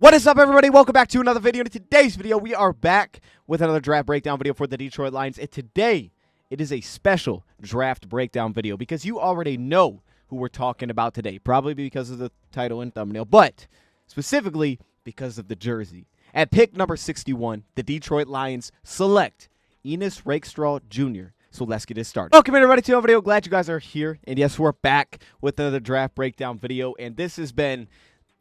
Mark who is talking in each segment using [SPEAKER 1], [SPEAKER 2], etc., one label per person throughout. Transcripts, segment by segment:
[SPEAKER 1] What is up, everybody? Welcome back to another video. In today's video, we are back with another draft breakdown video for the Detroit Lions. And today, it is a special draft breakdown video because you already know who we're talking about today. Probably because of the title and thumbnail, but specifically because of the jersey. At pick number 61, the Detroit Lions select Ennis Rakestraw Jr. So let's get it started. Welcome everybody to our video. Glad you guys are here. And yes, we're back with another draft breakdown video. And this has been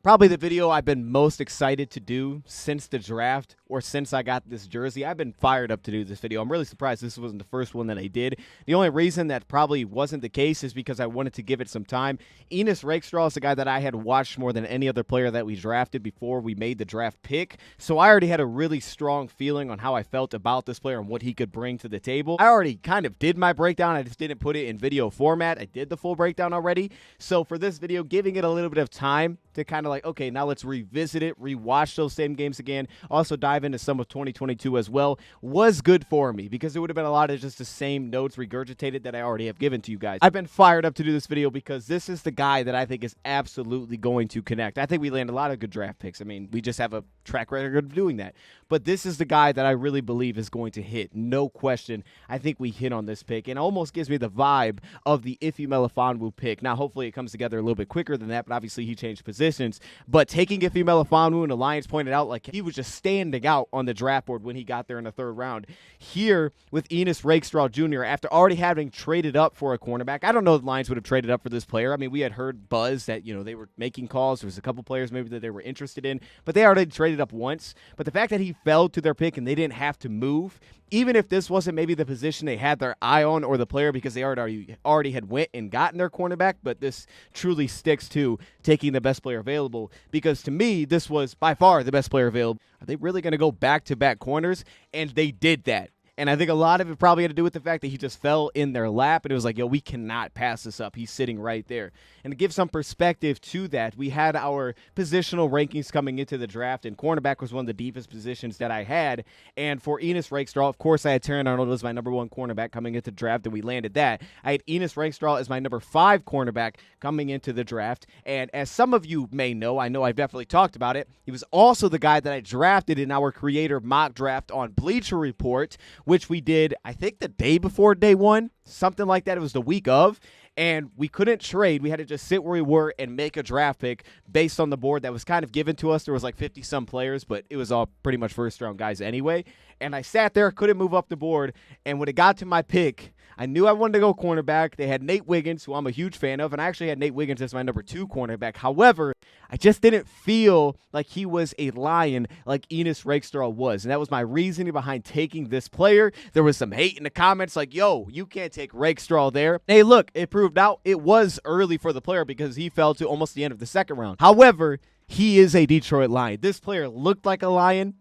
[SPEAKER 1] probably the video I've been most excited to do since the draft or since I got this jersey. I've been fired up to do this video. I'm really surprised this wasn't the first one that I did. The only reason that probably wasn't the case is because I wanted to give it some time. Ennis Rakestraw is a guy that I had watched more than any other player that we drafted before we made the draft pick. So I already had a really strong feeling on how I felt about this player and what he could bring to the table. I already kind of did my breakdown. I just didn't put it in video format. I did the full breakdown already. So for this video, giving it a little bit of time to kind of like, okay, now let's revisit it, rewatch those same games again, also dive into some of 2022 as well, was good for me because it would have been a lot of just the same notes regurgitated that I already have given to you guys. I've been fired up to do this video because this is the guy that I think is absolutely going to connect. I think we land a lot of good draft picks. I mean, we just have a track record of doing that. But this is the guy that I really believe is going to hit. No question. I think we hit on this pick. And it almost gives me the vibe of the Ife Melifonwu pick. Now, hopefully it comes together a little bit quicker than that, but obviously he changed positions. But taking Ife Melifonwu, and the Lions pointed out, like, he was just standing out on the draft board when he got there in the third round. Here with Ennis Rakestraw Jr., after already having traded up for a cornerback, I don't know if the Lions would have traded up for this player. I mean, we had heard buzz that, you know, they were making calls. There was a couple players maybe that they were interested in, but they already traded up once. But the fact that he fell to their pick and they didn't have to move, even if this wasn't maybe the position they had their eye on or the player because they already had went and gotten their cornerback, but this truly sticks to taking the best player available because to me, this was by far the best player available. Are they really going to go back-to-back corners? And they did that. And I think a lot of it probably had to do with the fact that he just fell in their lap. And it was like, yo, we cannot pass this up. He's sitting right there. And to give some perspective to that, we had our positional rankings coming into the draft. And cornerback was one of the deepest positions that I had. And for Ennis Rakestraw, of course, I had Terran Arnold as my number 1 cornerback coming into the draft. And we landed that. I had Ennis Rakestraw as my number 5 cornerback coming into the draft. And as some of you may know, I know I've definitely talked about it, he was also the guy that I drafted in our creator mock draft on Bleacher Report, which we did, I think, the day before day 1, something like that. It was the week of, and we couldn't trade. We had to just sit where we were and make a draft pick based on the board that was kind of given to us. There was like 50-some players, but it was all pretty much first-round guys anyway. And I sat there, couldn't move up the board, and when it got to my pick, I knew I wanted to go cornerback. They had Nate Wiggins, who I'm a huge fan of, and I actually had Nate Wiggins as my number 2 cornerback. However, I just didn't feel like he was a Lion like Ennis Rakestraw was, and that was my reasoning behind taking this player. There was some hate in the comments like, yo, you can't take Rakestraw there. Hey, look, it proved out it was early for the player because he fell to almost the end of the second round. However, he is a Detroit Lion. This player looked like a Lion.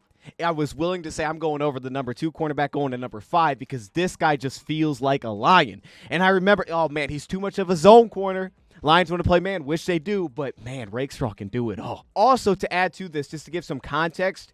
[SPEAKER 1] I was willing to say I'm going over the number 2 cornerback, going to number 5 because this guy just feels like a Lion. And I remember, oh, man, he's too much of a zone corner. Lions want to play man, wish they do, but, man, Rakestraw can do it all. Also, to add to this, just to give some context,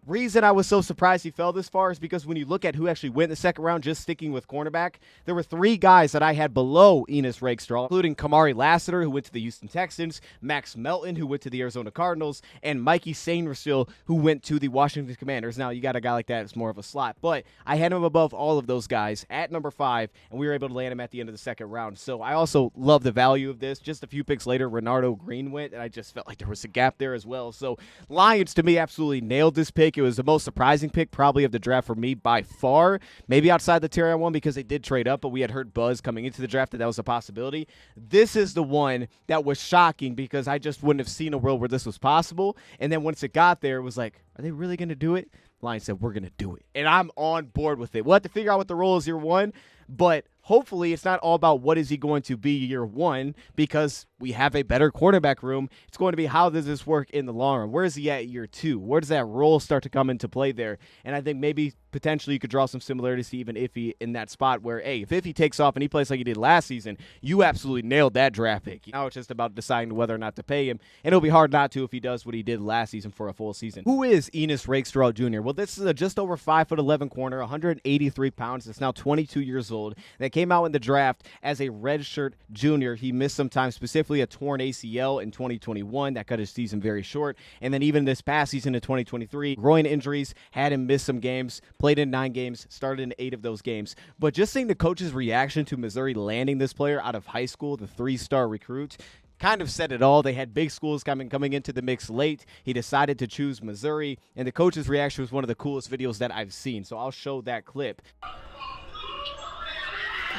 [SPEAKER 1] reason I was so surprised he fell this far is because when you look at who actually went in the second round, just sticking with cornerback, there were 3 guys that I had below Ennis Rakestraw, including Kamari Lassiter, who went to the Houston Texans, Max Melton, who went to the Arizona Cardinals, and Mikey Sainristil, who went to the Washington Commanders. Now, you got a guy like that, it's more of a slot, but I had him above all of those guys at number 5, and we were able to land him at the end of the second round. So I also love the value of this. Just a few picks later, Renardo Green went, and I just felt like there was a gap there as well. So Lions, to me, absolutely nailed this pick. It was the most surprising pick probably of the draft for me by far. Maybe outside the Terran one because they did trade up, but we had heard buzz coming into the draft that was a possibility. This is the one that was shocking because I just wouldn't have seen a world where this was possible. And then once it got there, it was like, are they really going to do it? Lions said, we're going to do it. And I'm on board with it. We'll have to figure out what the role is year 1, but hopefully it's not all about what is he going to be year 1 because we have a better quarterback room. It's going to be how does this work in the long run? Where is he at year 2? Where does that role start to come into play there? And I think maybe potentially you could draw some similarities to even Iffy in that spot where, hey, if Iffy takes off and he plays like he did last season, you absolutely nailed that draft pick. Now it's just about deciding whether or not to pay him, and it'll be hard not to if he does what he did last season for a full season. Who is Ennis Rakestraw Jr.? Well, this is a just over 5'11" corner, 183 pounds. That's now 22 years old. That came came out in the draft as a redshirt junior. He missed some time, specifically a torn ACL in 2021. That cut his season very short. And then even this past season in 2023, groin injuries had him miss some games, played in 9 games, started in 8 of those games. But just seeing the coach's reaction to Missouri landing this player out of high school, the 3-star recruit, kind of said it all. They had big schools coming into the mix late. He decided to choose Missouri, and the coach's reaction was one of the coolest videos that I've seen. So I'll show that clip.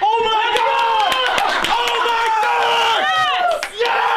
[SPEAKER 2] Oh my God! Oh my God! Yes!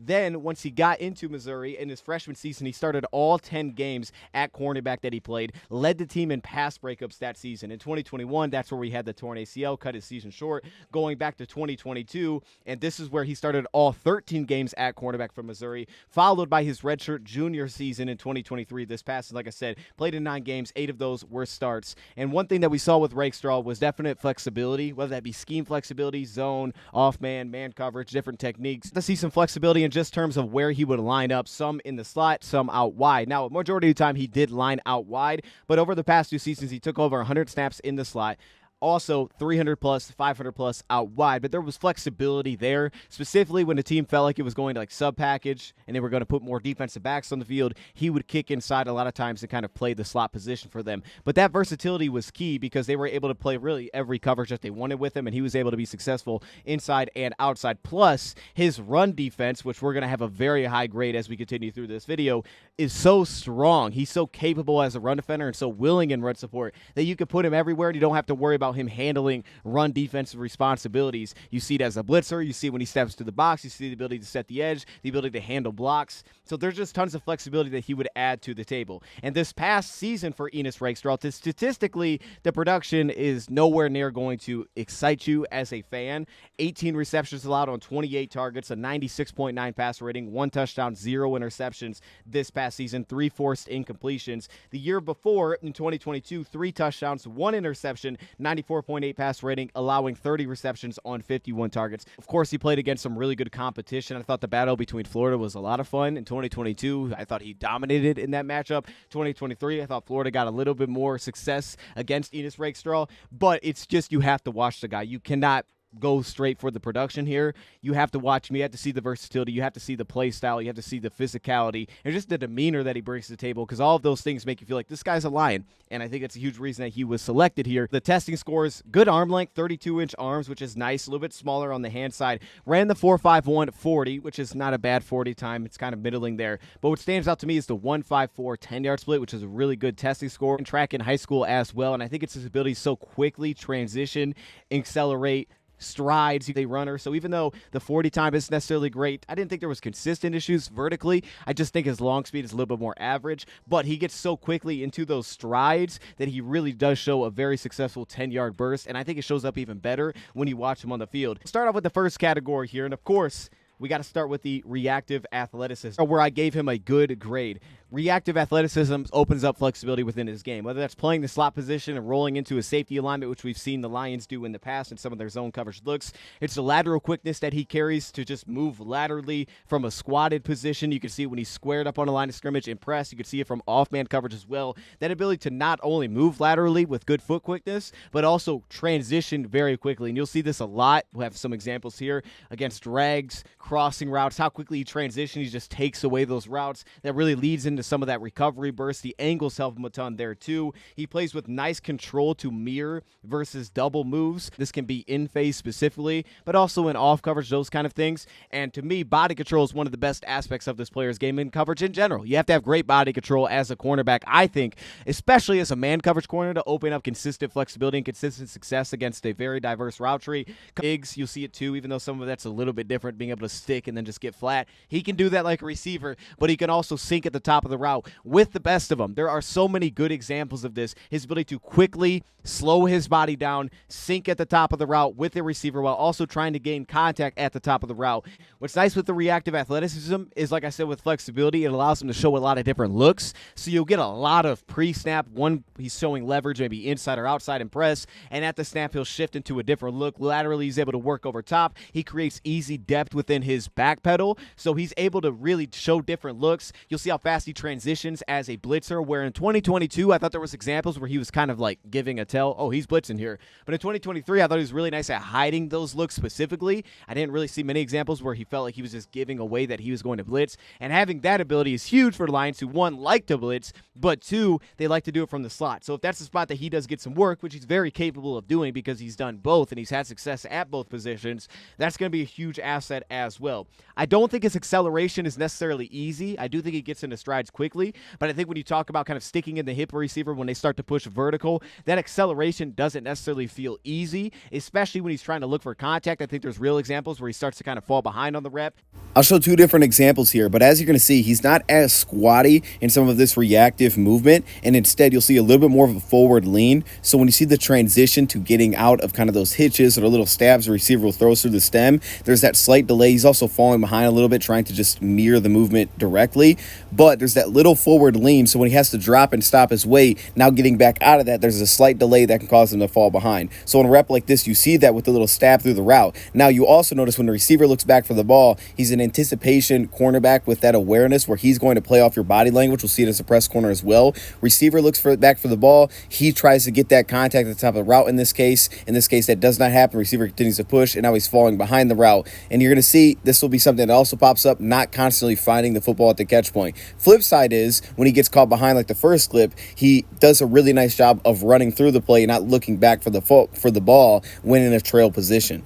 [SPEAKER 1] Then, once he got into Missouri in his freshman season, he started all 10 games at cornerback that he played, led the team in pass breakups that season. In 2021, that's where we had the torn ACL, cut his season short. Going back to 2022, and this is where he started all 13 games at cornerback for Missouri, followed by his redshirt junior season in 2023. This past, like I said, played in 9 games, 8 of those were starts. And one thing that we saw with Rakestraw was definite flexibility, whether that be scheme flexibility, zone, off-man, man coverage, different techniques. To see some flexibility in just terms of where he would line up, some in the slot, some out wide. Now, a majority of the time, he did line out wide, but over the past 2 seasons, he took over 100 snaps in the slot. Also, 300 plus, 500 plus out wide, but there was flexibility there, specifically when the team felt like it was going to like sub package and they were going to put more defensive backs on the field. He would kick inside a lot of times and kind of play the slot position for them. But that versatility was key because they were able to play really every coverage that they wanted with him, and he was able to be successful inside and outside. Plus, his run defense, which we're going to have a very high grade as we continue through this video, is so strong. He's so capable as a run defender and so willing in run support that you can put him everywhere and you don't have to worry about him handling run defensive responsibilities. You see it as a blitzer. You see it when he steps to the box. You see the ability to set the edge, the ability to handle blocks. So there's just tons of flexibility that he would add to the table. And this past season for Ennis Rakestraw, statistically, the production is nowhere near going to excite you as a fan. 18 receptions allowed on 28 targets, a 96.9 passer rating, 1 touchdown, 0 interceptions this past season, 3 forced incompletions. The year before, in 2022, 3 touchdowns, 1 interception, 94.8 pass rating, allowing 30 receptions on 51 targets. Of course, he played against some really good competition. I thought the battle between Florida was a lot of fun. In 2022, I thought he dominated in that matchup. 2023, I thought Florida got a little bit more success against Ennis Rakestraw, but it's just you have to watch the guy. You cannot go straight for the production here. You have to watch him. You have to see the versatility. You have to see the play style. You have to see the physicality and just the demeanor that he brings to the table, because all of those things make you feel like this guy's a lion, and I think that's a huge reason that he was selected here. The testing scores: good arm length, 32-inch arms, which is nice, a little bit smaller on the hand side. Ran the 4.51 40, which is not a bad 40 time. It's kind of middling there. But what stands out to me is the 1.54 10-yard split, which is a really good testing score in track in high school as well, and I think it's his ability to so quickly transition, accelerate, strides, they runner. So even though the 40 time isn't necessarily great, I didn't think there was consistent issues vertically. I just think his long speed is a little bit more average, but he gets so quickly into those strides that he really does show a very successful 10-yard burst, and I think it shows up even better when you watch him on the field. Start off with the first category here, and of course, we got to start with the reactive athleticism, where I gave him a good grade. Reactive athleticism opens up flexibility within his game, whether that's playing the slot position and rolling into a safety alignment, which we've seen the Lions do in the past in some of their zone coverage looks. It's the lateral quickness that he carries to just move laterally from a squatted position. You can see it when he's squared up on a line of scrimmage and press. You can see it from off-man coverage as well. That ability to not only move laterally with good foot quickness, but also transition very quickly. And you'll see this a lot. We'll have some examples here against drags, crossing routes, how quickly he transitions. He just takes away those routes. That really leads into some of that recovery burst. The angles help him a ton there too. He plays with nice control to mirror versus double moves. This can be in phase specifically, but also in off coverage, those kind of things. And to me, body control is one of the best aspects of this player's game in coverage in general. You have to have great body control as a cornerback, I think, especially as a man coverage corner, to open up consistent flexibility and consistent success against a very diverse route tree. Bigs, you'll see it too, even though some of that's a little bit different, being able to stick and then just get flat. He can do that like a receiver, but he can also sink at the top of the route with the best of them. There are so many good examples of this. His ability to quickly slow his body down, sink at the top of the route with the receiver while also trying to gain contact at the top of the route. What's nice with the reactive athleticism is, like I said, with flexibility, it allows him to show a lot of different looks. So you'll get a lot of pre-snap. One, he's showing leverage, maybe inside or outside and press, and at the snap, he'll shift into a different look. Laterally, he's able to work over top. He creates easy depth within his back pedal, so he's able to really show different looks. You'll see how fast he transitions as a blitzer, where in 2022, I thought there was examples where he was kind of like giving a tell, oh, he's blitzing here. But in 2023, I thought he was really nice at hiding those looks specifically. I didn't really see many examples where he felt like he was just giving away that he was going to blitz. And having that ability is huge for the Lions, who, one, like to blitz, but two, they like to do it from the slot. So if that's the spot that he does get some work, which he's very capable of doing because he's done both and he's had success at both positions, that's going to be a huge asset as well. I don't think his acceleration is necessarily easy. I do think he gets into strides quickly, but I think when you talk about kind of sticking in the hip receiver when they start to push vertical, that acceleration doesn't necessarily feel easy, especially when he's trying to look for contact. I think there's real examples where he starts to kind of fall behind on the rep.
[SPEAKER 3] I'll show two different examples here, but as you're going to see, he's not as squatty in some of this reactive movement, and instead you'll see a little bit more of a forward lean. So when you see the transition to getting out of kind of those hitches or the little stabs the receiver will throw through the stem, there's that slight delay. He's also falling behind a little bit, trying to just mirror the movement directly, but there's that little forward lean, so when he has to drop and stop his weight, now getting back out of that, there's a slight delay that can cause him to fall behind. So in a rep like this, you see that with the little stab through the route. Now you also notice when the receiver looks back for the ball, he's an anticipation cornerback with that awareness where he's going to play off your body language. We'll see it as a press corner as well. Receiver looks back for the ball. He tries to get that contact at the top of the route in this case. In this case, that does not happen. Receiver continues to push, and now he's falling behind the route. And you're going to see this will be something that also pops up, not constantly finding the football at the catch point. Flip side is when he gets caught behind like the first clip, he does a really nice job of running through the play and not looking back for the ball when in a trail position.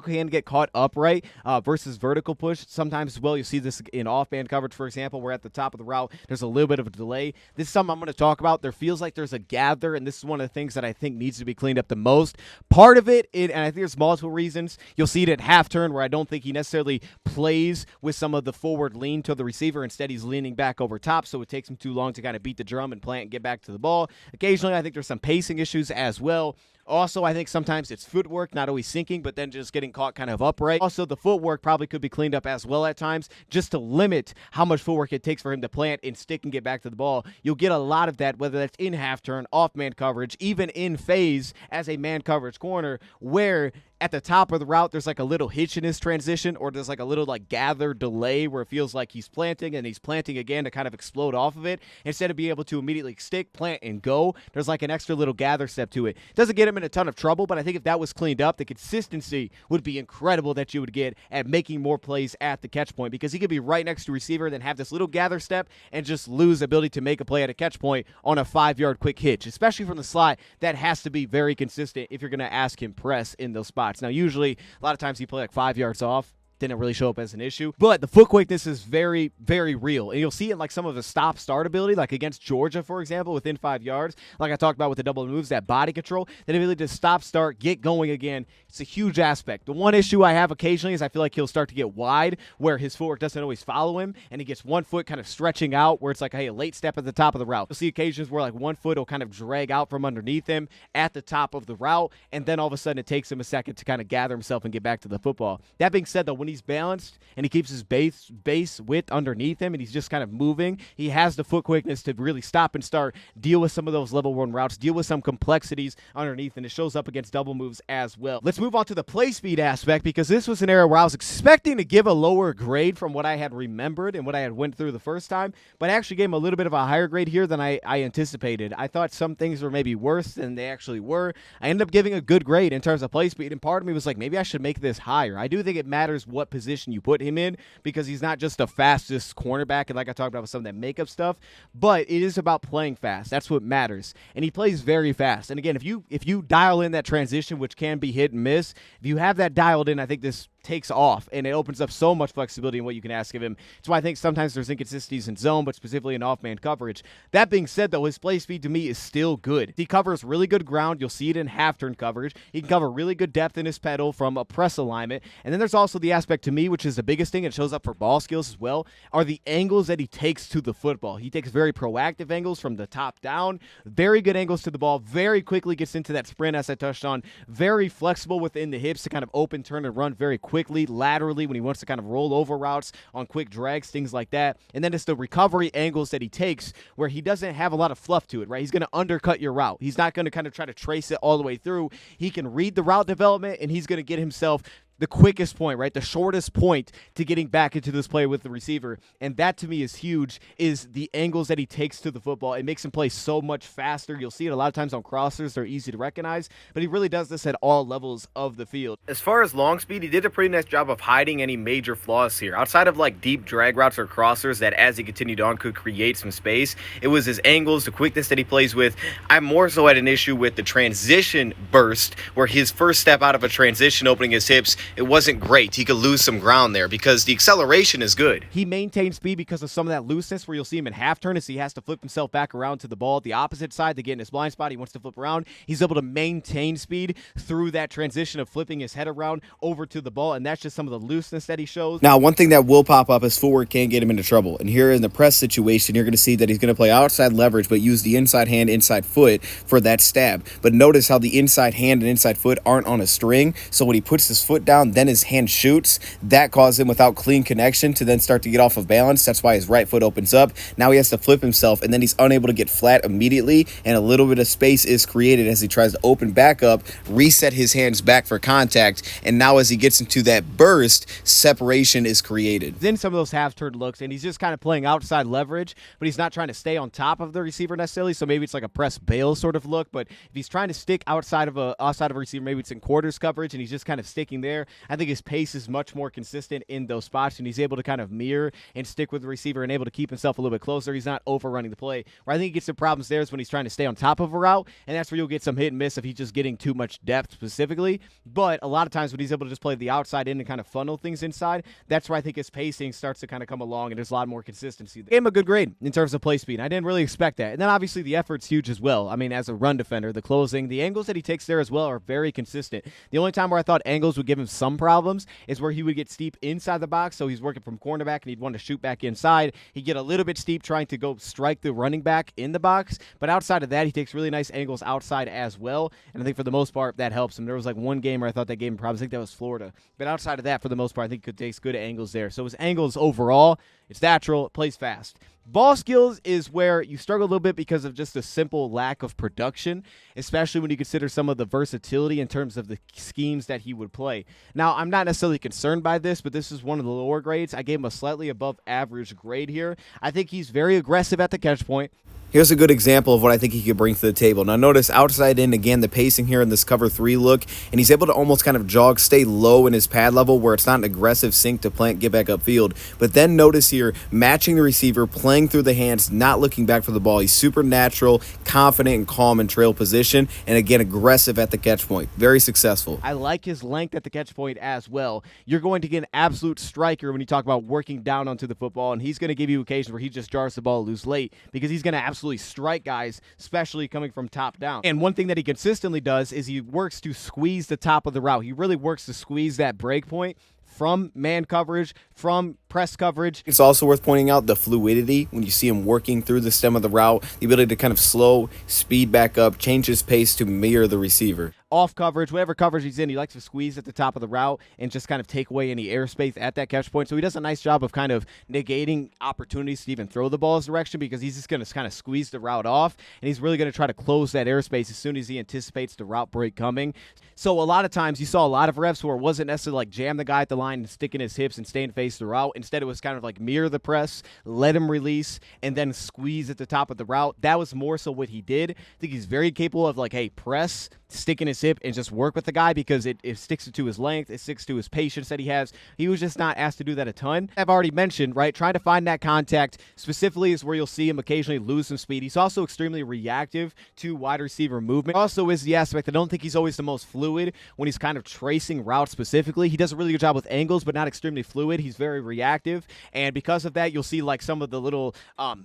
[SPEAKER 1] Can get caught upright versus vertical push. Sometimes as well, you see this in off-band coverage, for example, where at the top of the route, there's a little bit of a delay. This is something I'm going to talk about. There feels like there's a gather, and this is one of the things that I think needs to be cleaned up the most. Part of it, and I think there's multiple reasons, you'll see it at half turn where I don't think he necessarily plays with some of the forward lean to the receiver. Instead, he's leaning back over top, so it takes him too long to kind of beat the drum and plant and get back to the ball. Occasionally, I think there's some pacing issues as well. Also, I think sometimes it's footwork, not always sinking, but then just getting caught kind of upright. Also, the footwork probably could be cleaned up as well at times, just to limit how much footwork it takes for him to plant and stick and get back to the ball. You'll get a lot of that, whether that's in half turn, off man coverage, even in phase as a man coverage corner, where at the top of the route, there's like a little hitch in his transition, or there's like a little like gather delay where it feels like he's planting and he's planting again to kind of explode off of it. Instead of being able to immediately stick, plant, and go, there's like an extra little gather step to it. Doesn't get him in a ton of trouble, but I think if that was cleaned up, the consistency would be incredible that you would get at making more plays at the catch point, because he could be right next to receiver, then have this little gather step and just lose the ability to make a play at a catch point on a 5-yard quick hitch, especially from the slot. That has to be very consistent if you're going to ask him press in those spots. Now, usually, a lot of times you play like 5 yards off. Didn't really show up as an issue, but the foot quickness is very, very real, and you'll see it in like some of the stop-start ability, like against Georgia, for example, within 5 yards, like I talked about with the double moves, that body control, that ability to stop, start, get going again. It's a huge aspect. The one issue I have occasionally is I feel like he'll start to get wide, where his footwork doesn't always follow him, and he gets one foot kind of stretching out, where it's like, hey, a late step at the top of the route. You'll see occasions where like one foot will kind of drag out from underneath him at the top of the route, and then all of a sudden it takes him a second to kind of gather himself and get back to the football. That being said, though, when he's balanced and he keeps his base width underneath him and he's just kind of moving, he has the foot quickness to really stop and start, deal with some of those level 1 routes, deal with some complexities underneath, and it shows up against double moves as well. Let's move on to the play speed aspect, because this was an area where I was expecting to give a lower grade from what I had remembered and what I had went through the first time, but I actually gave him a little bit of a higher grade here than I anticipated. I thought some things were maybe worse than they actually were. I ended up giving a good grade in terms of play speed, and part of me was like, maybe I should make this higher. I do think it matters what position you put him in, because he's not just the fastest cornerback, and like I talked about with some of that makeup stuff, but it is about playing fast. That's what matters, and he plays very fast. And again, if you dial in that transition, which can be hit and miss, if you have that dialed in, I think this takes off, and it opens up so much flexibility in what you can ask of him. That's why I think sometimes there's inconsistencies in zone, but specifically in off-man coverage. That being said, though, his play speed to me is still good. He covers really good ground. You'll see it in half-turn coverage. He can cover really good depth in his pedal from a press alignment. And then there's also the aspect to me, which is the biggest thing, and shows up for ball skills as well, are the angles that he takes to the football. He takes very proactive angles from the top down, very good angles to the ball, very quickly gets into that sprint, as I touched on, very flexible within the hips to kind of open, turn, and run very quickly, laterally when he wants to kind of roll over routes on quick drags, things like that. And then it's the recovery angles that he takes where he doesn't have a lot of fluff to it, right? He's going to undercut your route. He's not going to kind of try to trace it all the way through. He can read the route development, and he's going to get himself the quickest point, right? The shortest point to getting back into this play with the receiver. And that to me is huge, is the angles that he takes to the football. It makes him play so much faster. You'll see it a lot of times on crossers. They're easy to recognize, but he really does this at all levels of the field.
[SPEAKER 3] As far as long speed, he did a pretty nice job of hiding any major flaws here. Outside of like deep drag routes or crossers that as he continued on could create some space, it was his angles, the quickness that he plays with. I'm more so at an issue with the transition burst, where his first step out of a transition opening his hips, it wasn't great. He could lose some ground there because the acceleration is good.
[SPEAKER 1] He maintains speed because of some of that looseness where you'll see him in half turn as he has to flip himself back around to the ball at the opposite side to get in his blind spot. He wants to flip around. He's able to maintain speed through that transition of flipping his head around over to the ball, and that's just some of the looseness that he shows.
[SPEAKER 3] Now, one thing that will pop up is footwork can get him into trouble. And here in the press situation, you're going to see that he's going to play outside leverage, but use the inside hand, inside foot for that stab. But notice how the inside hand and inside foot aren't on a string. So when he puts his foot down, then his hand shoots. That causes him, without clean connection, to then start to get off of balance. That's why his right foot opens up. Now he has to flip himself, and then he's unable to get flat immediately, and a little bit of space is created as he tries to open back up, reset his hands back for contact, and now as he gets into that burst, separation is created.
[SPEAKER 1] Then some of those half-turn looks, and he's just kind of playing outside leverage, but he's not trying to stay on top of the receiver necessarily, so maybe it's like a press bail sort of look, but if he's trying to stick outside of a receiver, maybe it's in quarters coverage, and he's just kind of sticking there, I think his pace is much more consistent in those spots, and he's able to kind of mirror and stick with the receiver and able to keep himself a little bit closer. He's not overrunning the play. Where I think he gets some problems there is when he's trying to stay on top of a route, and that's where you'll get some hit and miss if he's just getting too much depth specifically. But a lot of times when he's able to just play the outside in and kind of funnel things inside, that's where I think his pacing starts to kind of come along, and there's a lot more consistency. Gave him a good grade in terms of play speed. I didn't really expect that. And then obviously the effort's huge as well. I mean, as a run defender, the closing, the angles that he takes there as well are very consistent. The only time where I thought angles would give him some problems is where he would get steep inside the box, so he's working from cornerback and he'd want to shoot back inside. He'd get a little bit steep trying to go strike the running back in the box, but outside of that, he takes really nice angles outside as well, and I think for the most part, that helps him. There was like one game where I thought that gave him problems. I think that was Florida. But outside of that, for the most part, I think he takes good angles there. So his angles overall, it's natural, it plays fast. Ball skills is where you struggle a little bit because of just a simple lack of production, especially when you consider some of the versatility in terms of the schemes that he would play. Now, I'm not necessarily concerned by this, but this is one of the lower grades. I gave him a slightly above average grade here. I think he's very aggressive at the catch point.
[SPEAKER 3] Here's a good example of what I think he could bring to the table. Now notice outside in, again, the pacing here in this cover 3 look, and he's able to almost kind of jog, stay low in his pad level where it's not an aggressive sink to plant, get back upfield. But then notice here, matching the receiver, playing through the hands, not looking back for the ball. He's super natural, confident, and calm in trail position, and again, aggressive at the catch point. Very successful.
[SPEAKER 1] I like his length at the catch point as well. You're going to get an absolute striker when you talk about working down onto the football, and he's going to give you occasions where he just jars the ball loose late because he's going to absolutely strike guys, especially coming from top down. And one thing that he consistently does is he works to squeeze the top of the route. He really works to squeeze that break point from man coverage, from press coverage.
[SPEAKER 3] It's also worth pointing out the fluidity when you see him working through the stem of the route, the ability to kind of slow, speed back up, change his pace to mirror the receiver.
[SPEAKER 1] Off coverage, whatever coverage he's in, he likes to squeeze at the top of the route and just kind of take away any airspace at that catch point. So he does a nice job of kind of negating opportunities to even throw the ball his direction because he's just going to kind of squeeze the route off, and he's really going to try to close that airspace as soon as he anticipates the route break coming. So a lot of times you saw a lot of reps where it wasn't necessarily like jam the guy at the line and stick in his hips and stay and face the route. Instead, it was kind of like mirror the press, let him release, and then squeeze at the top of the route. That was more so what he did. I think he's very capable of like, hey, press, stick in his hip, and just work with the guy because it sticks to his length, it sticks to his patience that he has. He was just not asked to do that a ton. I've already mentioned, right, trying to find that contact specifically is where you'll see him occasionally lose some speed. He's also extremely reactive to wide receiver movement. Also is the aspect I don't think he's always the most fluid when he's kind of tracing routes specifically. He does a really good job with angles, but not extremely fluid. He's very reactive, and because of that, you'll see like some of the little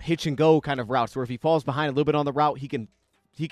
[SPEAKER 1] hitch and go kind of routes where if he falls behind a little bit on the route, he can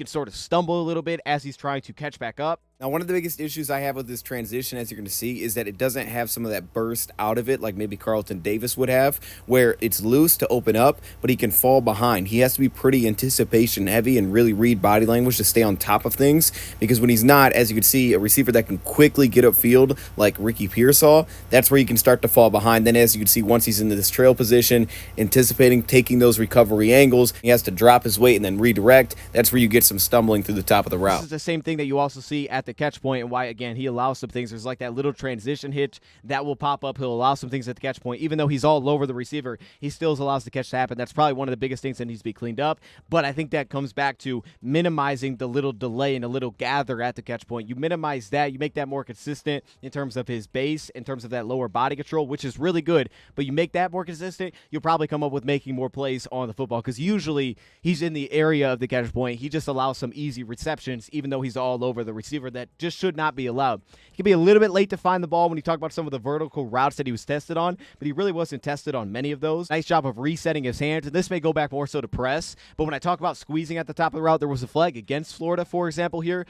[SPEAKER 1] sort of stumble a little bit as he's trying to catch back up.
[SPEAKER 3] Now, one of the biggest issues I have with this transition, as you're going to see, is that it doesn't have some of that burst out of it like maybe Carlton Davis would have, where it's loose to open up, but he can fall behind. He has to be pretty anticipation heavy and really read body language to stay on top of things, because when he's not, as you can see, a receiver that can quickly get upfield like Ricky Pearsall, that's where you can start to fall behind. Then as you can see, once he's into this trail position, anticipating, taking those recovery angles, he has to drop his weight and then redirect. That's where you get some stumbling through the top of the route.
[SPEAKER 1] This is the same thing that you also see at the the catch point and why, again, he allows some things. There's like that little transition hitch that will pop up. He'll allow some things at the catch point. Even though he's all over the receiver, he still allows the catch to happen. That's probably one of the biggest things that needs to be cleaned up. But I think that comes back to minimizing the little delay and a little gather at the catch point. You minimize that. You make that more consistent in terms of his base, in terms of that lower body control, which is really good. But you make that more consistent, you'll probably come up with making more plays on the football, because usually he's in the area of the catch point. He just allows some easy receptions, even though he's all over the receiver. That just should not be allowed. He can be a little bit late to find the ball when you talk about some of the vertical routes that he was tested on, but he really wasn't tested on many of those. Nice job of resetting his hands, and this may go back more so to press, but when I talk about squeezing at the top of the route, there was a flag against Florida, for example, here,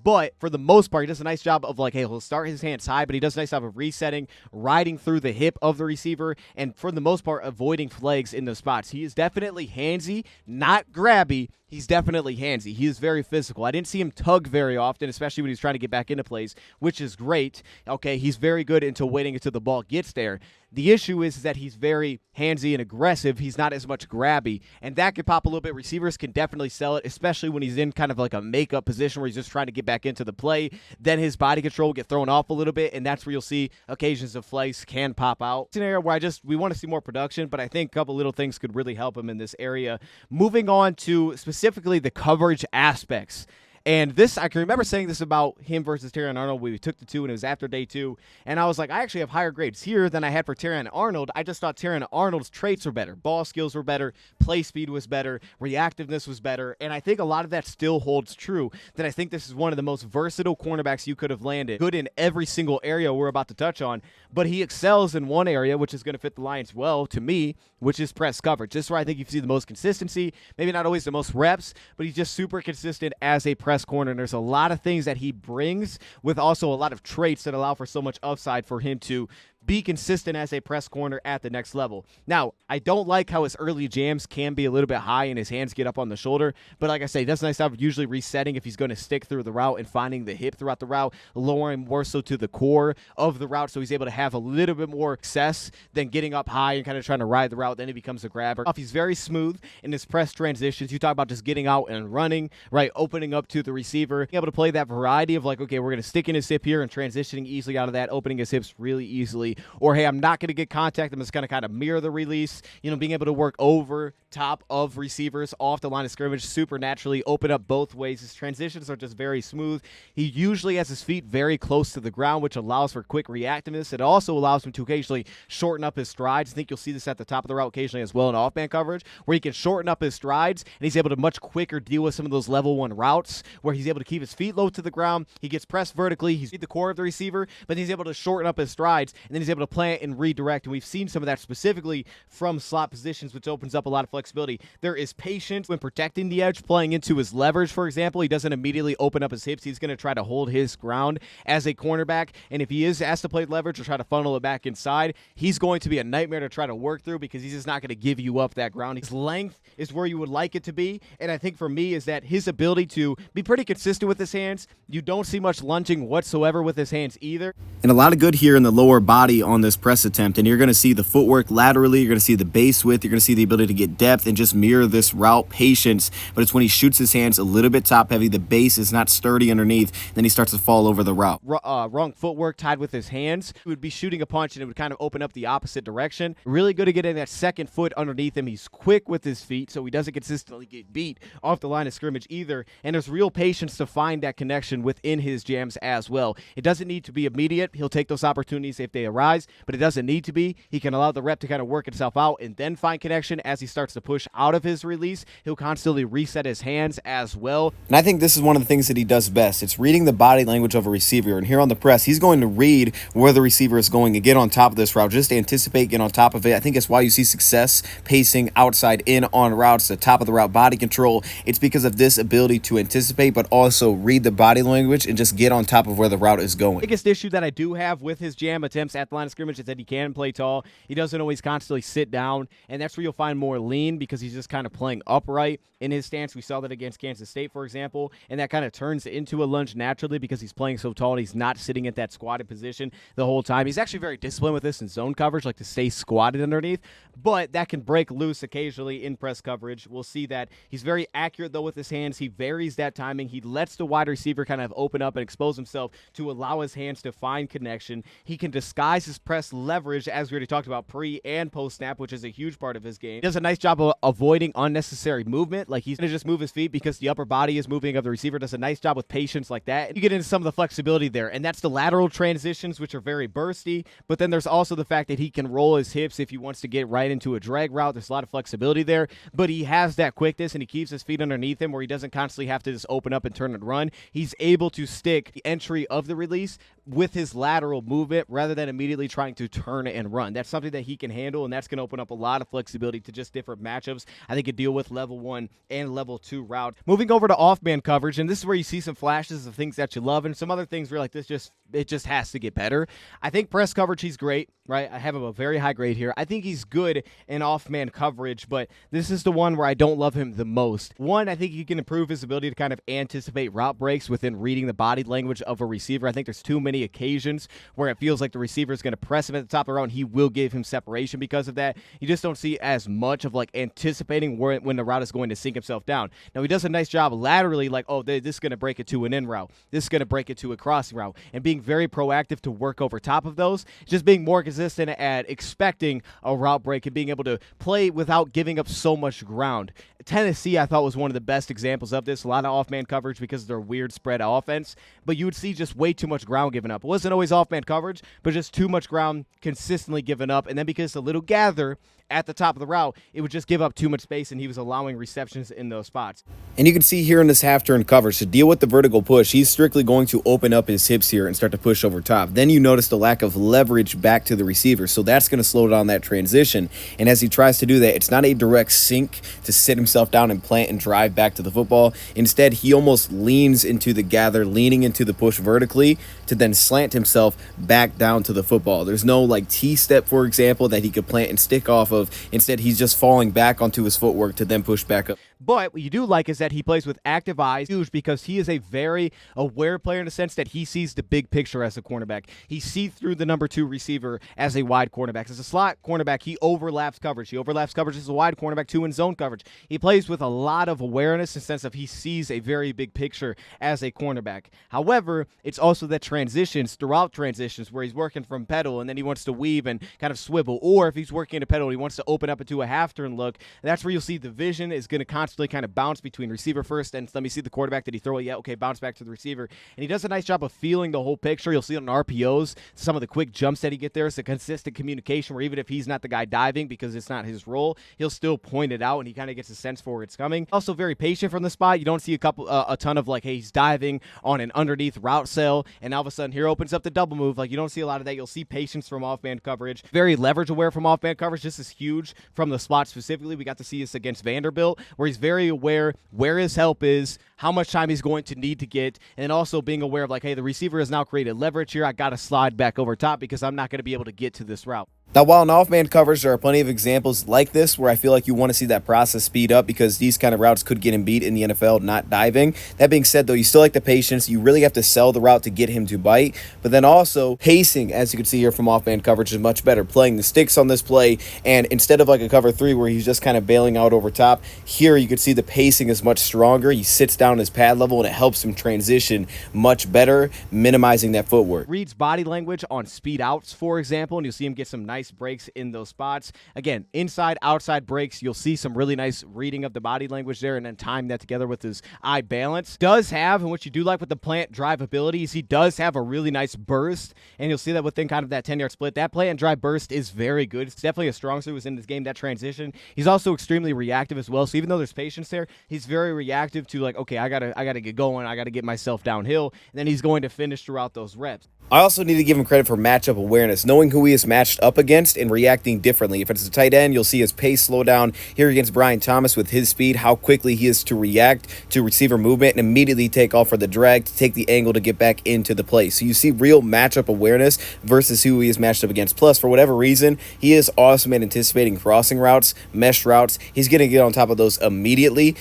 [SPEAKER 1] but for the most part, he does a nice job of, like, hey, he'll start his hands high, but he does a nice job of resetting, riding through the hip of the receiver, and for the most part, avoiding flags in those spots. He is definitely handsy, not grabby. He's definitely handsy. He is very physical. I didn't see him tug very often, especially when he's trying to get back into plays, which is great. Okay, he's very good until waiting until the ball gets there. The issue is that he's very handsy and aggressive. He's not as much grabby, and that could pop a little bit. Receivers can definitely sell it, especially when he's in kind of like a makeup position where he's just trying to get back into the play. Then his body control will get thrown off a little bit, and that's where you'll see occasions of flags can pop out. It's an area where we want to see more production, but I think a couple little things could really help him in this area. Moving on to specifically the coverage aspects. And this, I can remember saying this about him versus Terrion Arnold. We took the 2, and it was after day 2. And I was like, I actually have higher grades here than I had for Terrion Arnold. I just thought Terrion Arnold's traits were better. Ball skills were better. Play speed was better. Reactiveness was better. And I think a lot of that still holds true, that I think this is one of the most versatile cornerbacks you could have landed. Good in every single area we're about to touch on. But he excels in one area, which is going to fit the Lions well, to me, which is press coverage. This is where I think you see the most consistency. Maybe not always the most reps, but he's just super consistent as a press corner, and there's a lot of things that he brings with also a lot of traits that allow for so much upside for him to be consistent as a press corner at the next level. Now, I don't like how his early jams can be a little bit high and his hands get up on the shoulder, but like I say, he does a nice job of usually resetting if he's going to stick through the route and finding the hip throughout the route, lowering more so to the core of the route, so he's able to have a little bit more success than getting up high and kind of trying to ride the route. Then he becomes a grabber. He's very smooth in his press transitions. You talk about just getting out and running, right, opening up to the receiver, being able to play that variety of like, okay, we're going to stick in his hip here and transitioning easily out of that, opening his hips really easily. Or, hey, I'm not going to get contact. I'm just going to kind of mirror the release. You know, being able to work over top of receivers off the line of scrimmage supernaturally, open up both ways. His transitions are just very smooth. He usually has his feet very close to the ground, which allows for quick reactiveness. It also allows him to occasionally shorten up his strides. I think you'll see this at the top of the route occasionally as well in off-band coverage, where he can shorten up his strides, and he's able to much quicker deal with some of those level 1 routes where he's able to keep his feet low to the ground. He gets pressed vertically. He's at the core of the receiver, but he's able to shorten up his strides, and then he's able to plant and redirect. And we've seen some of that specifically from slot positions, which opens up a lot of flexibility. There is patience when protecting the edge, playing into his leverage, for example. He doesn't immediately open up his hips. He's going to try to hold his ground as a cornerback, and if he is asked to play leverage or try to funnel it back inside, he's going to be a nightmare to try to work through, because he's just not going to give you up that ground. His length is where you would like it to be, and I think for me is that his ability to be pretty consistent with his hands. You don't see much lunging whatsoever with his hands either.
[SPEAKER 3] And a lot of good here in the lower body on this press attempt, and you're going to see the footwork laterally, you're going to see the base width, you're going to see the ability to get depth and just mirror this route patience. But it's when he shoots his hands a little bit top heavy, the base is not sturdy underneath, then he starts to fall over the route.
[SPEAKER 1] Wrong footwork tied with his hands. He would be shooting a punch and it would kind of open up the opposite direction. Really good at getting that second foot underneath him. He's quick with his feet, so he doesn't consistently get beat off the line of scrimmage either. And there's real patience to find that connection within his jams as well. It doesn't need to be immediate. He'll take those opportunities if they arise, but it doesn't need to be. He can allow the rep to kind of work itself out and then find connection as he starts to push out of his release. He'll constantly reset his hands as well.
[SPEAKER 3] And I think this is one of the things that he does best. It's reading the body language of a receiver. And here on the press, he's going to read where the receiver is going and get on top of this route. Just anticipate, get on top of it. I think it's why you see success pacing outside in on routes, the top of the route, body control. It's because of this ability to anticipate, but also read the body language and just get on top of where the route is going.
[SPEAKER 1] Biggest issue that I do have with his jam attempts at the line of scrimmage is that he can play tall. He doesn't always constantly sit down, and that's where you'll find more lean because he's just kind of playing upright in his stance. We saw that against Kansas State, for example, and that kind of turns into a lunge naturally because he's playing so tall and he's not sitting at that squatted position the whole time. He's actually very disciplined with this in zone coverage, like to stay squatted underneath, but that can break loose occasionally in press coverage. We'll see that he's very accurate, though, with his hands. He varies that timing. He lets the wide receiver kind of open up and expose himself to allow his hands to find connection. He can disguise his press leverage, as we already talked about, pre and post snap, which is a huge part of his game. He does a nice job of avoiding unnecessary movement. Like, he's going to just move his feet because the upper body is moving of the receiver. Does a nice job with patience like that. You get into some of the flexibility there, and that's the lateral transitions, which are very bursty, but then there's also the fact that he can roll his hips if he wants to get right into a drag route. There's a lot of flexibility there, but he has that quickness, and he keeps his feet underneath him where he doesn't constantly have to just open up and turn and run. He's able to stick the entry of the release with his lateral movement rather than immediately trying to turn and run. That's something that he can handle, and that's going to open up a lot of flexibility to just different matchups. I think it deal with level 1 and level 2 route. Moving over to off-man coverage, and this is where you see some flashes of things that you love and some other things where like it just has to get better. I think press coverage, he's great, right? I have him a very high grade here. I think he's good in off-man coverage, but this is the one where I don't love him the most. One, I think he can improve his ability to kind of anticipate route breaks within reading the body language of a receiver. I think there's too many occasions where it feels like the receiver is going to press him at the top of the route and he will give him separation because of that. You just don't see as much of like anticipating when the route is going to sink himself down. Now, he does a nice job laterally, like, oh, this is going to break it to an in route. This is going to break it to a crossing route, and being very proactive to work over top of those, just being more consistent at expecting a route break and being able to play without giving up so much ground. Tennessee, I thought, was one of the best examples of this. A lot of off-man coverage because of their weird spread offense, but you would see just way too much ground given up. It wasn't always off-man coverage, but just too much ground consistently given up, and then because it's a little gather at the top of the route, it would just give up too much space, and he was allowing receptions in those spots.
[SPEAKER 3] And you can see here in this half-turn coverage, to deal with the vertical push, he's strictly going to open up his hips here and start to push over top. Then you notice the lack of leverage back to the receiver, so that's going to slow down that transition. And as he tries to do that, it's not a direct sink to sit himself down and plant and drive back to the football. Instead, he almost leans into the gather, leaning into the push vertically to then slant himself back down to the football. There's no like T-step, for example, that he could plant and stick off of. Instead, he's just falling back onto his footwork to then push back up.
[SPEAKER 1] But what you do like is that he plays with active eyes, huge, because he is a very aware player in the sense that he sees the big picture as a cornerback. He sees through the number 2 receiver as a wide cornerback. As a slot cornerback, he overlaps coverage. He overlaps coverage as a wide cornerback, too, in zone coverage. He plays with a lot of awareness in the sense of he sees a very big picture as a cornerback. However, it's also that transitions, throughout transitions, where he's working from pedal and then he wants to weave and kind of swivel, or if he's working a pedal and he wants to open up into a half-turn look, that's where you'll see the vision is going to constantly kind of bounce between receiver first and let me see the quarterback. Did he throw it? Yeah, okay, bounce back to the receiver. And he does a nice job of feeling the whole picture. You'll see it on RPOs, some of the quick jumps that he get there. It's a consistent communication where even if he's not the guy diving because it's not his role, he'll still point it out and he kind of gets a sense for where it's coming. Also very patient from the spot. You don't see a ton of like, hey, he's diving on an underneath route cell and all of a sudden here opens up the double move. Like, you don't see a lot of that. You'll see patience from off-band coverage. Very leverage aware from off-band coverage. This is huge from the spot specifically. We got to see this against Vanderbilt where he's very aware where his help is, how much time he's going to need to get, and also being aware of like, hey, the receiver has now created leverage here. I got to slide back over top because I'm not going to be able to get to this route.
[SPEAKER 3] Now, while in off-man coverage, there are plenty of examples like this where I feel like you want to see that process speed up because these kind of routes could get him beat in the NFL, not diving. That being said, though, you still like the patience. You really have to sell the route to get him to bite. But then also, pacing, as you can see here from off-man coverage, is much better. Playing the sticks on this play, and instead of like a cover 3 where he's just kind of bailing out over top, here you can see the pacing is much stronger. He sits down his pad level, and it helps him transition much better, minimizing that footwork.
[SPEAKER 1] Reads body language on speed outs, for example, and you'll see him get some nice breaks in those spots. Again, inside, outside breaks, you'll see some really nice reading of the body language there and then time that together with his eye balance. Does have, and what you do like with the plant drive abilities, he does have a really nice burst, and you'll see that within kind of that 10-yard split. That plant and drive burst is very good. It's definitely a strong suit in this game, that transition. He's also extremely reactive as well, so even though there's patience there, he's very reactive to like, okay, okay, I gotta get going. I gotta get myself downhill. And then he's going to finish throughout those reps.
[SPEAKER 3] I also need to give him credit for matchup awareness, knowing who he is matched up against and reacting differently. If it's a tight end, you'll see his pace slow down here against Brian Thomas with his speed, how quickly he is to react to receiver movement and immediately take off for the drag to take the angle to get back into the play. So you see real matchup awareness versus who he is matched up against. Plus, for whatever reason, he is awesome at anticipating crossing routes, mesh routes. He's going to get on top of those immediately.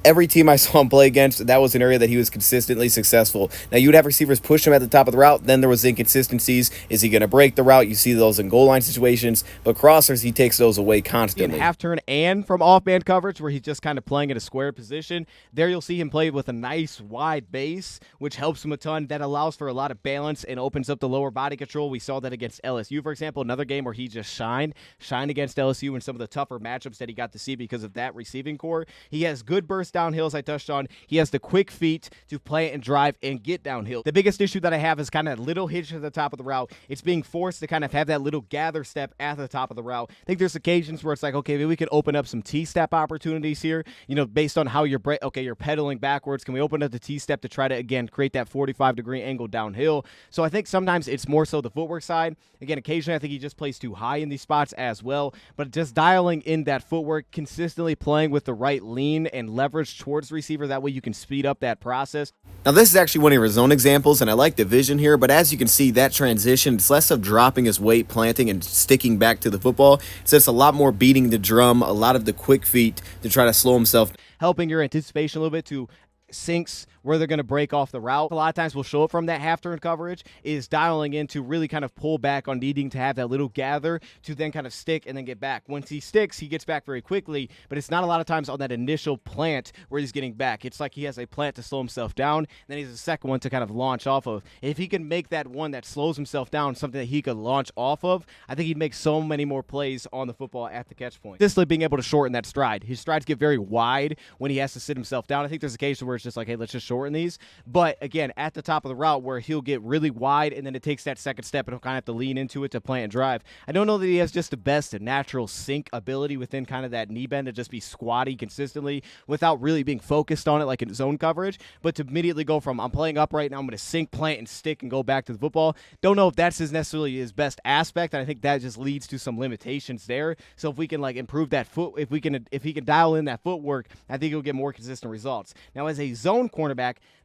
[SPEAKER 3] Every team I saw him play against, that was an area that he was consistently successful. Now, you would have receivers push him at the top of the route. Then there was inconsistencies. Is he going to break the route? You see those in goal line situations. But crossers, he takes those away constantly.
[SPEAKER 1] In half turn and from off-band coverage where he's just kind of playing in a square position. There you'll see him play with a nice wide base, which helps him a ton. That allows for a lot of balance and opens up the lower body control. We saw that against LSU, for example. Another game where he just shined against LSU in some of the tougher matchups that he got to see because of that receiving core. He has good burst downhill, as I touched on. He has the quick feet to play and drive and get downhill. The biggest issue that I have is kind of a little hitch at the top of the route. It's being forced to kind of have that little gather step at the top of the route. I think there's occasions where it's like, okay, maybe we could open up some T-step opportunities here, you know, based on how you're pedaling backwards. Can we open up the T-step to try to, again, create that 45-degree angle downhill? So I think sometimes it's more so the footwork side. Again, occasionally I think he just plays too high in these spots as well, but just dialing in that footwork, consistently playing with the right lean and leverage towards receiver. That way you can speed up that process.
[SPEAKER 3] Now, this is actually one of his own examples, and I like the vision here, but as you can see, that transition, it's less of dropping his weight, planting, and sticking back to the football. It's just a lot more beating the drum, a lot of the quick feet to try to slow himself.
[SPEAKER 1] Helping your anticipation a little bit to sinks where they're going to break off the route. A lot of times we'll show it from that half turn coverage is dialing in to really kind of pull back on needing to have that little gather to then kind of stick and then get back. Once he sticks, he gets back very quickly, but it's not a lot of times on that initial plant where he's getting back. It's like he has a plant to slow himself down, and then he has a second one to kind of launch off of. If he can make that one that slows himself down something that he could launch off of, I think he'd make so many more plays on the football at the catch point. Just like being able to shorten that stride. His strides get very wide when he has to sit himself down. I think there's a case where it's just like, hey, let's just shorten these. But again, at the top of the route where he'll get really wide and then it takes that second step and he'll kind of have to lean into it to plant and drive. I don't know that he has just the best natural sink ability within kind of that knee bend to just be squatty consistently without really being focused on it like in zone coverage. But to immediately go from I'm playing upright now, I'm going to sink, plant, and stick and go back to the football. Don't know if that's necessarily his best aspect, and I think that just leads to some limitations there. So if we can like improve that if he can dial in that footwork, I think he'll get more consistent results. Now as a zone cornerback,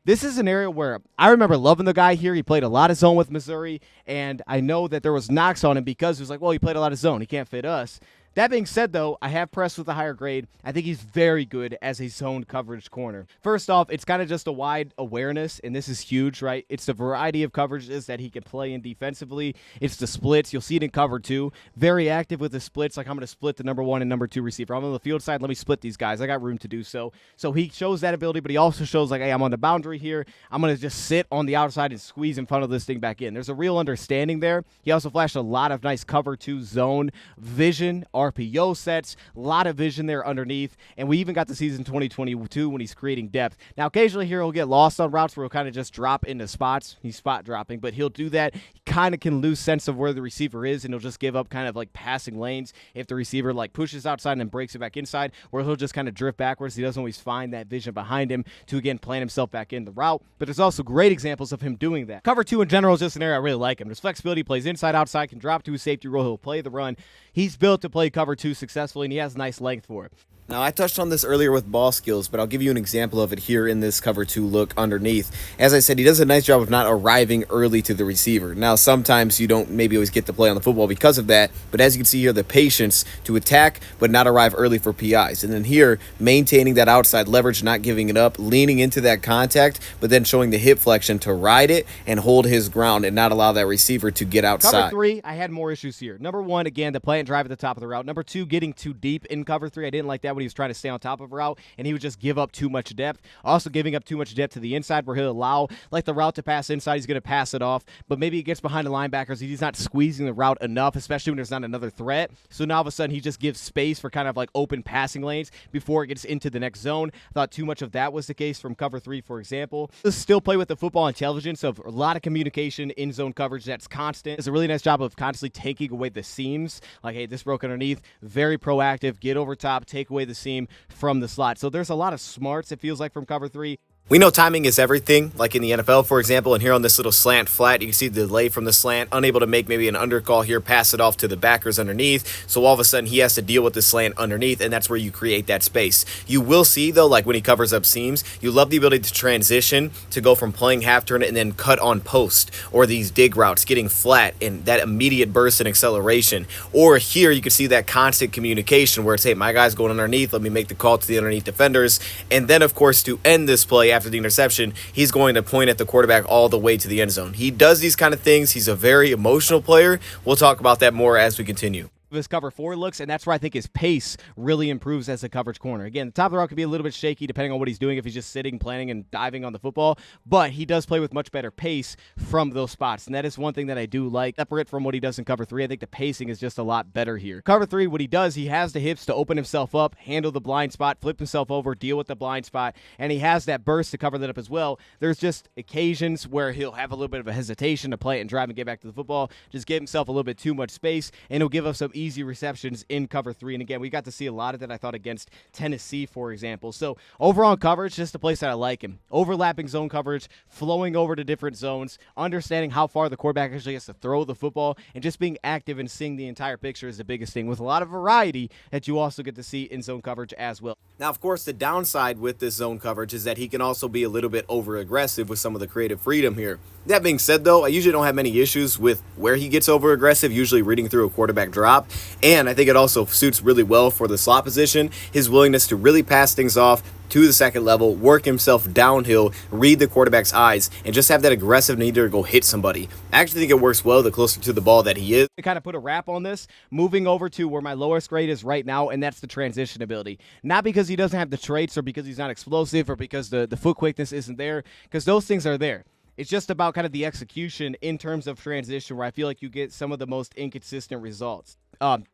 [SPEAKER 1] this is an area where I remember loving the guy here. He played a lot of zone with Missouri, and I know that there was knocks on him because it was like, well, he played a lot of zone. He can't fit us. That being said, though, I have pressed with a higher grade. I think he's very good as a zone coverage corner. First off, it's kind of just a wide awareness, and this is huge, right? It's the variety of coverages that he can play in defensively. It's the splits. You'll see it in cover two. Very active with the splits, like I'm going to split the number 1 and number 2 receiver. I'm on the field side. Let me split these guys. I got room to do so. So he shows that ability, but he also shows like, hey, I'm on the boundary here. I'm going to just sit on the outside and squeeze and funnel this thing back in. There's a real understanding there. He also flashed a lot of nice cover two zone vision, RPO sets, a lot of vision there underneath, and we even got the season 2022 when he's creating depth. Now, occasionally here he'll get lost on routes where he'll kind of just drop into spots. He's spot dropping, but he'll do that. He kind of can lose sense of where the receiver is, and he'll just give up kind of like passing lanes if the receiver like pushes outside and then breaks it back inside, where he'll just kind of drift backwards. He doesn't always find that vision behind him to, again, plant himself back in the route, but there's also great examples of him doing that. Cover two in general is just an area I really like him. There's flexibility, plays inside, outside, can drop to his safety role, he'll play the run. He's built to play cover two successfully, and he has nice length for it.
[SPEAKER 3] Now, I touched on this earlier with ball skills, but I'll give you an example of it here in this cover two look underneath. As I said, he does a nice job of not arriving early to the receiver. Now, sometimes you don't maybe always get to play on the football because of that, but as you can see here, the patience to attack but not arrive early for PIs. And then here, maintaining that outside leverage, not giving it up, leaning into that contact, but then showing the hip flexion to ride it and hold his ground and not allow that receiver to get outside.
[SPEAKER 1] Cover three, I had more issues here. Number one, again, the play and drive at the top of the route. Number two, getting too deep in cover three. I didn't like that when he was trying to stay on top of a route, and he would just give up too much depth. Also giving up too much depth to the inside where he'll allow like the route to pass inside. He's going to pass it off, but maybe he gets behind the linebackers. He's not squeezing the route enough, especially when there's not another threat. So now all of a sudden he just gives space for kind of like open passing lanes before it gets into the next zone. I thought too much of that was the case from cover three, for example. Still play with the football intelligence of a lot of communication in zone coverage that's constant. It's a really nice job of constantly taking away the seams. Like, hey, this broke underneath. Very proactive. Get over top. Take away the seam from the slot. So there's a lot of smarts, it feels like, from cover three.
[SPEAKER 3] We know timing is everything, like in the NFL, for example, and here on this little slant flat, you can see the delay from the slant, unable to make maybe an undercall here, pass it off to the backers underneath, so all of a sudden he has to deal with the slant underneath, and that's where you create that space. You will see, though, like when he covers up seams, you love the ability to transition, to go from playing half turn and then cut on post, or these dig routes, getting flat, and that immediate burst and acceleration. Or here, you can see that constant communication where it's, hey, my guy's going underneath, let me make the call to the underneath defenders, and then, of course, to end this play after the interception, he's going to point at the quarterback all the way to the end zone. He does these kind of things. He's a very emotional player. We'll talk about that more as we continue.
[SPEAKER 1] His cover 4 looks, and that's where I think his pace really improves as a coverage corner. Again, the top of the route could be a little bit shaky depending on what he's doing, if he's just sitting, planning, and diving on the football, but he does play with much better pace from those spots, and that is one thing that I do like. Separate from what he does in cover 3, I think the pacing is just a lot better here. Cover 3, what he does, he has the hips to open himself up, handle the blind spot, flip himself over, deal with the blind spot, and he has that burst to cover that up as well. There's just occasions where he'll have a little bit of a hesitation to play it and drive and get back to the football, just give himself a little bit too much space, and he'll give us some easy receptions in cover 3. And again, we got to see a lot of that, I thought, against Tennessee, for example. So overall coverage, just a place that I like him. Overlapping zone coverage, flowing over to different zones, understanding how far the quarterback actually has to throw the football, and just being active and seeing the entire picture is the biggest thing, with a lot of variety that you also get to see in zone coverage as well.
[SPEAKER 3] Now, of course, the downside with this zone coverage is that he can also be a little bit over-aggressive with some of the creative freedom here. That being said, though, I usually don't have many issues with where he gets over-aggressive, usually reading through a quarterback drop, and I think it also suits really well for the slot position, his willingness to really pass things off to the second level, work himself downhill, read the quarterback's eyes, and just have that aggressive need to go hit somebody. I actually think it works well the closer to the ball that he is.
[SPEAKER 1] To kind of put a wrap on this, moving over to where my lowest grade is right now, and that's the transition ability. Not because he doesn't have the traits or because he's not explosive or because the foot quickness isn't there, because those things are there. It's just about kind of the execution in terms of transition where I feel like you get some of the most inconsistent results.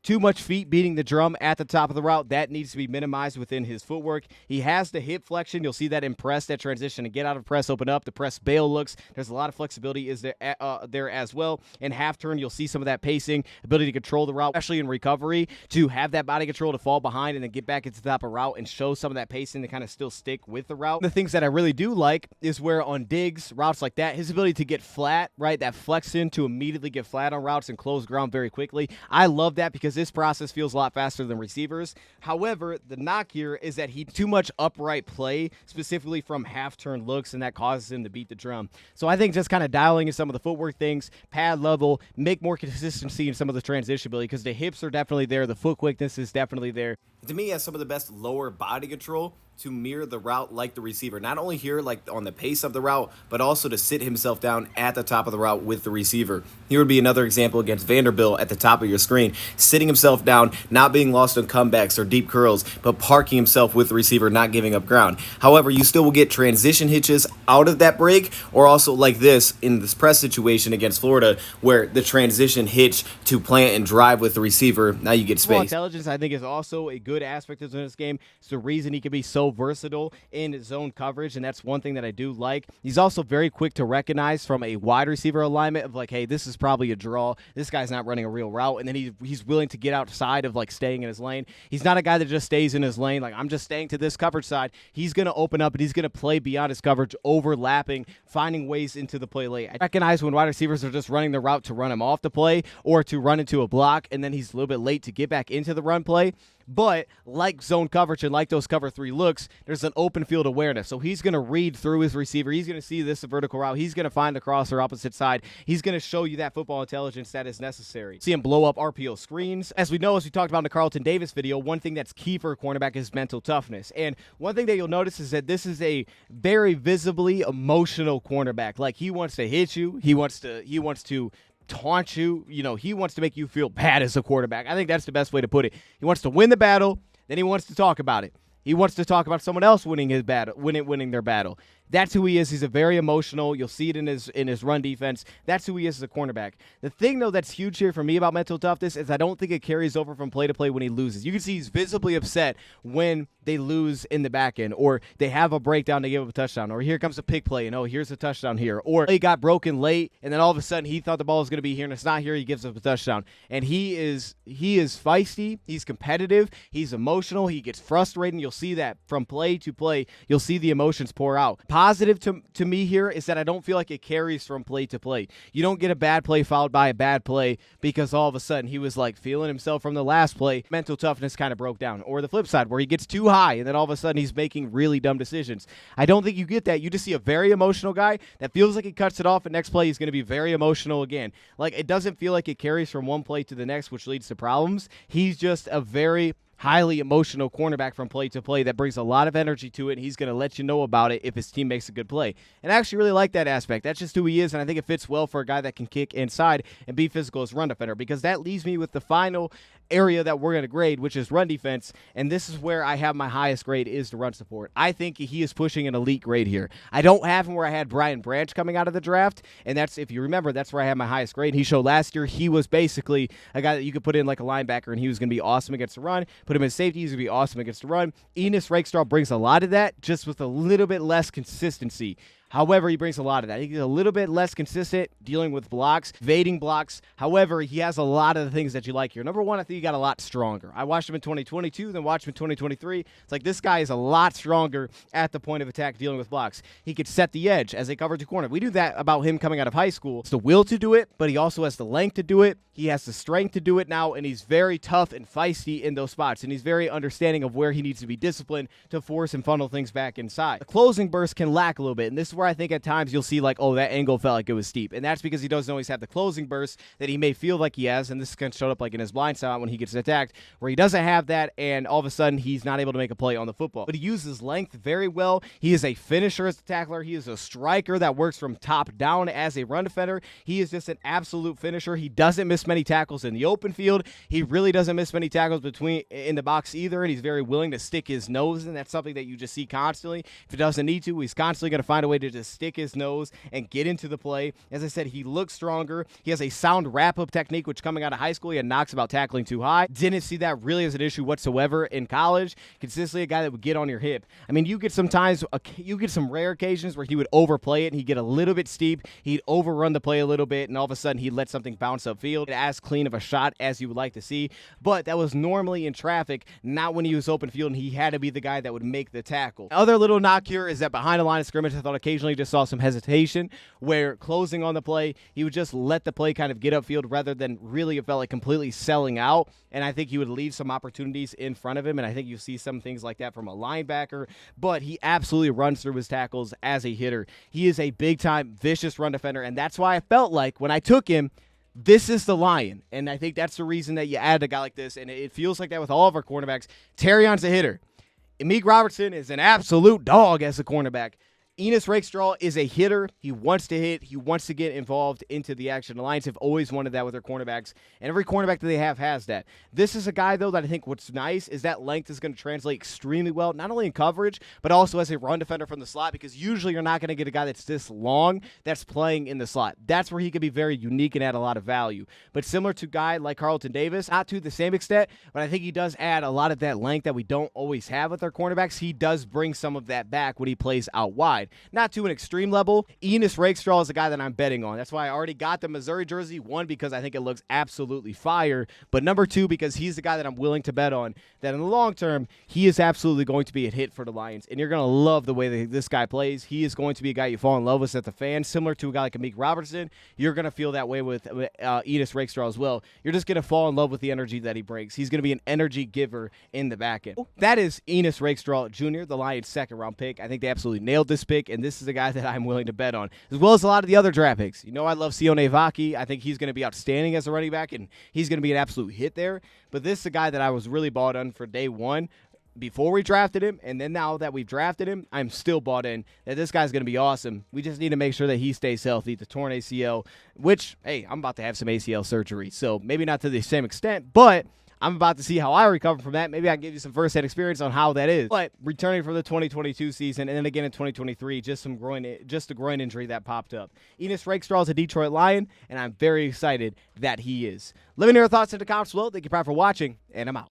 [SPEAKER 1] Too much feet beating the drum at the top of the route. That needs to be minimized within his footwork. He has the hip flexion. You'll see that in press, that transition and get out of press, open up. The press bail looks. There's a lot of flexibility there as well. In half turn, you'll see some of that pacing, ability to control the route, especially in recovery, to have that body control to fall behind and then get back into the top of route and show some of that pacing to kind of still stick with the route. The things that I really do like is where on digs, routes like that, his ability to get flat, right, that flex in to immediately get flat on routes and close ground very quickly. I love that because this process feels a lot faster than receivers. However, the knock here is that he too much upright play, specifically from half-turn looks, and that causes him to beat the drum. So I think just kind of dialing in some of the footwork things, pad level, make more consistency in some of the transition ability, because the hips are definitely there, the foot quickness is definitely there.
[SPEAKER 3] To me, he has some of the best lower body control to mirror the route like the receiver. Not only here, like on the pace of the route, but also to sit himself down at the top of the route with the receiver. Here would be another example against Vanderbilt at the top of your screen. Sitting himself down, not being lost on comebacks or deep curls, but parking himself with the receiver, not giving up ground. However, you still will get transition hitches out of that break, or also like this in this press situation against Florida, where the transition hitch to plant and drive with the receiver, now you get space.
[SPEAKER 1] Intelligence, I think, is also a good aspect of this game. It's the reason he can be so versatile in zone coverage, and that's one thing that I do like. He's also very quick to recognize from a wide receiver alignment of like, hey, this is probably a draw. This guy's not running a real route, and then he's willing to get outside of like staying in his lane. He's not a guy that just stays in his lane, like I'm just staying to this coverage side. He's going to open up and he's going to play beyond his coverage, overlapping, finding ways into the play late. I recognize when wide receivers are just running the route to run him off the play or to run into a block, and then he's a little bit late to get back into the run play. But like zone coverage and like those cover 3 looks, there's an open field awareness. So he's going to read through his receiver. He's going to see this vertical route. He's going to find the crosser opposite side. He's going to show you that football intelligence that is necessary. See him blow up RPO screens. As we know, as we talked about in the Carlton Davis video, one thing that's key for a cornerback is mental toughness. And one thing that you'll notice is that this is a very visibly emotional cornerback. Like he wants to hit you. He wants to taunt you. You know, he wants to make you feel bad as a quarterback. I think that's the best way to put it. He wants to win the battle, then he wants to talk about it. He wants to talk about someone else winning his battle, winning their battle. That's who he is. He's a very emotional. You'll see it in his run defense. That's who he is as a cornerback. The thing, though, that's huge here for me about mental toughness is I don't think it carries over from play to play when he loses. You can see he's visibly upset when they lose in the back end, or they have a breakdown, they give up a touchdown, or here comes a pick play, and oh, here's a touchdown here, or he got broken late, and then all of a sudden he thought the ball was going to be here, and it's not here. He gives up a touchdown, and he is feisty. He's competitive. He's emotional. He gets frustrated. You'll see that from play to play. You'll see the emotions pour out. positive to me here is that I don't feel like it carries from play to play. You don't get a bad play followed by a bad play because all of a sudden he was like feeling himself from the last play. Mental toughness kind of broke down. Or the flip side where he gets too high and then all of a sudden he's making really dumb decisions. I don't think you get that. You just see a very emotional guy that feels like he cuts it off, and next play he's going to be very emotional again. Like, it doesn't feel like it carries from one play to the next, which leads to problems. He's just a very highly emotional cornerback from play to play that brings a lot of energy to it, and he's going to let you know about it if his team makes a good play. And I actually really like that aspect. That's just who he is, and I think it fits well for a guy that can kick inside and be physical as run defender, because that leaves me with the final area that we're going to grade, which is run defense, and this is where I have my highest grade is the run support. I think he is pushing an elite grade here. I don't have him where I had Brian Branch coming out of the draft, and that's, if you remember, that's where I had my highest grade. He showed last year he was basically a guy that you could put in like a linebacker, and he was going to be awesome against the run. Put him in safety, he's going to be awesome against the run. Ennis Rakestraw brings a lot of that, just with a little bit less consistency. However, he brings a lot of that. He's a little bit less consistent dealing with blocks, evading blocks. However, he has a lot of the things that you like here. Number one, I think he got a lot stronger. I watched him in 2022, then watched him in 2023. It's like this guy is a lot stronger at the point of attack dealing with blocks. He could set the edge as a cover two corner. We knew that about him coming out of high school. It's the will to do it, but he also has the length to do it. He has the strength to do it now, and he's very tough and feisty in those spots, and he's very understanding of where he needs to be disciplined to force and funnel things back inside. The closing burst can lack a little bit, and this is where I think at times you'll see like, oh, that angle felt like it was steep, and that's because he doesn't always have the closing burst that he may feel like he has, and this can show up like in his blind side when he gets attacked, where he doesn't have that, and all of a sudden he's not able to make a play on the football. But he uses length very well. He is a finisher as a tackler. He is a striker that works from top down as a run defender. He is just an absolute finisher. He doesn't miss many tackles in the open field. He really doesn't miss many tackles in the box either, and he's very willing to stick his nose in. That's something that you just see constantly. If he doesn't need to, he's constantly going to find a way to just stick his nose and get into the play. As I said, he looks stronger. He has a sound wrap-up technique, which coming out of high school, he had knocks about tackling too high. Didn't see that really as an issue whatsoever in college. Consistently a guy that would get on your hip. I mean, you get some rare occasions where he would overplay it and he'd get a little bit steep. He'd overrun the play a little bit, and all of a sudden he'd let something bounce upfield. As clean of a shot as you would like to see, but that was normally in traffic, not when he was open field, and he had to be the guy that would make the tackle. Other little knock here is that behind the line of scrimmage, I thought occasionally just saw some hesitation, where closing on the play, he would just let the play kind of get upfield rather than really, it felt like completely selling out, and I think he would leave some opportunities in front of him, and I think you see some things like that from a linebacker, but he absolutely runs through his tackles as a hitter. He is a big-time, vicious run defender, and that's why I felt like when I took him, this is the lion, and I think that's the reason that you add a guy like this, and it feels like that with all of our cornerbacks. Terrion's a hitter. Amik Robertson is an absolute dog as a cornerback. Ennis Rakestraw is a hitter. He wants to hit. He wants to get involved into the action. The Lions have always wanted that with their cornerbacks, and every cornerback that they have has that. This is a guy, though, that I think what's nice is that length is going to translate extremely well, not only in coverage, but also as a run defender from the slot, because usually you're not going to get a guy that's this long that's playing in the slot. That's where he could be very unique and add a lot of value. But similar to a guy like Carlton Davis, not to the same extent, but I think he does add a lot of that length that we don't always have with our cornerbacks. He does bring some of that back when he plays out wide. Not to an extreme level. Ennis Rakestraw is the guy that I'm betting on. That's why I already got the Missouri jersey. One, because I think it looks absolutely fire. But number two, because he's the guy that I'm willing to bet on that in the long term, he is absolutely going to be a hit for the Lions. And you're going to love the way that this guy plays. He is going to be a guy you fall in love with as a fan. Similar to a guy like Amik Robertson, you're going to feel that way with Ennis Rakestraw as well. You're just going to fall in love with the energy that he brings. He's going to be an energy giver in the back end. That is Ennis Rakestraw Jr., the Lions' second-round pick. I think they absolutely nailed this pick, and this is a guy that I'm willing to bet on, as well as a lot of the other draft picks. You know, I love Sione Vaki. I think he's going to be outstanding as a running back, and he's going to be an absolute hit there. But this is a guy that I was really bought on for day one before we drafted him, and then now that we've drafted him, I'm still bought in that this guy's going to be awesome. We just need to make sure that he stays healthy. The torn ACL, which, hey, I'm about to have some ACL surgery, so maybe not to the same extent, but I'm about to see how I recover from that. Maybe I can give you some first-hand experience on how that is. But returning from the 2022 season and then again in 2023, just a groin injury that popped up. Ennis Rakestraw is a Detroit Lion, and I'm very excited that he is. Let me know your thoughts in the comments below. Thank you for watching, and I'm out.